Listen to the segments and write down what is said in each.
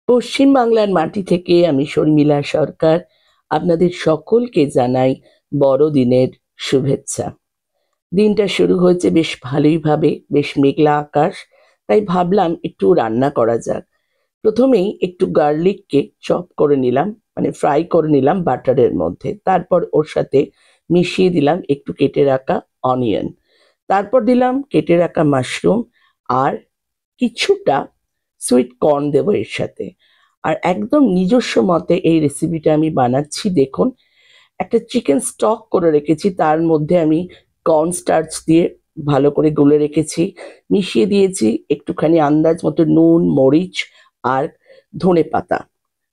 পশ্চিম বাংলার মাটি থেকে আমি শর্মিলা সরকার আপনাদের সকলকে জানাই বড়দিনের শুভেচ্ছা। দিনটা শুরু হয়েছে বেশ ভালোইভাবে, বেশ মেঘলা আকাশ, তাই ভাবলাম একটু রান্না করা যাক। প্রথমেই একটু গার্লিককে চপ করে নিলাম, মানে ফ্রাই করে নিলাম বাটারের মধ্যে। তারপর ওর সাথে মিশিয়ে দিলাম একটু কেটে রাখা অনিয়ন, তারপর দিলাম কেটে রাখা মাশরুম, আর কিছুটা সুইট কর্ন দেবো এর সাথে। আর একদম নিজস্ব মতে এই রেসিপিটা আমি বানাচ্ছি। দেখুন, একটা চিকেন স্টক করে রেখেছি, তার মধ্যে আমি কর্ন স্টার্চ দিয়ে ভালো করে গুলে রেখেছি, মিশিয়ে দিয়েছি একটুখানি আন্দাজ মতো নুন, মরিচ আর ধনে পাতা।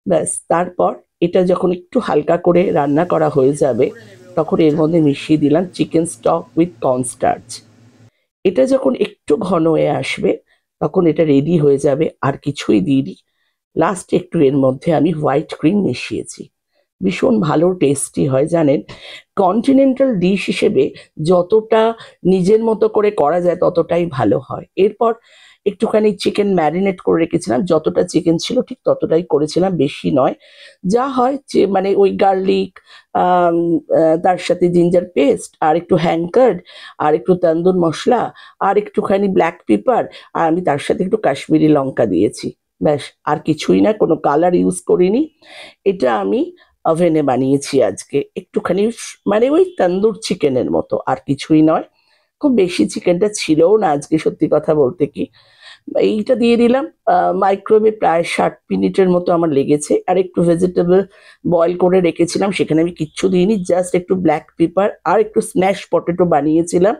ব্যাস, তারপর এটা যখন একটু হালকা করে রান্না করা হয়ে যাবে, তখন এর মধ্যে মিশিয়ে দিলাম chicken stock with corn starch. এটা যখন একটু ঘন হয়ে আসবে, তখন এটা রেডি হয়ে যাবে। আর কিছুই দিইনি, লাস্টে একটু এর মধ্যে আমি হোয়াইট ক্রিম মিশিয়েছি। ভীষণ ভালো টেস্টি হয় জানেন। কন্টিনেন্টাল ডিশ হিসেবে যতটা নিজের মতো করে করা যায় ততটাই ভালো হয়। এরপর একটুখানি চিকেন ম্যারিনেট করে রেখেছিলাম, যতটা চিকেন ছিল ঠিক ততটাই করেছিলাম, বেশি নয়। যা হয় যে মানে ওই গার্লিক, তার সাথে জিঞ্জার পেস্ট, আর একটু হ্যাঙ্কার্ড, আর একটু তন্দুর মশলা, আর একটুখানি ব্ল্যাক পেপার, আর আমি তার সাথে একটু কাশ্মীরি লঙ্কা দিয়েছি। ব্যাস, আর কিছুই না, কোনো কালার ইউজ করিনি। এটা আমি ওভেনে বানিয়েছি আজকে, একটুখানি মানে ওই তন্দুর চিকেনের মতো, আর কিছুই নয়। খুব বেশি চিকেনটা ছিলও না আজকে, সত্যি কথা বলতে কি। এইটা দিয়ে দিলাম মাইক্রোওয়েভে, প্রায় 60 মিনিটের মতো আমার লেগেছে। আর একটু ভেজিটেবল বয়েল করে রেখেছিলাম, সেখানে আমি কিচ্ছু দিইনি, জাস্ট একটু ব্ল্যাক পেপার আর একটু স্ম্যাশ পটেটো বানিয়েছিলাম।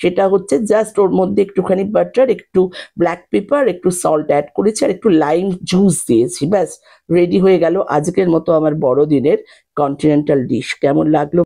সেটা হচ্ছে জাস্ট ওর মধ্যে একটুখানি বাটার, একটু ব্ল্যাক পেপার, একটু সল্ট অ্যাড করেছি, আর একটু লাইম জুস দিয়েছি। ব্যাস, রেডি হয়ে গেল আজকের মতো আমার বড়দিনের কন্টিনেন্টাল ডিশ। কেমন লাগলো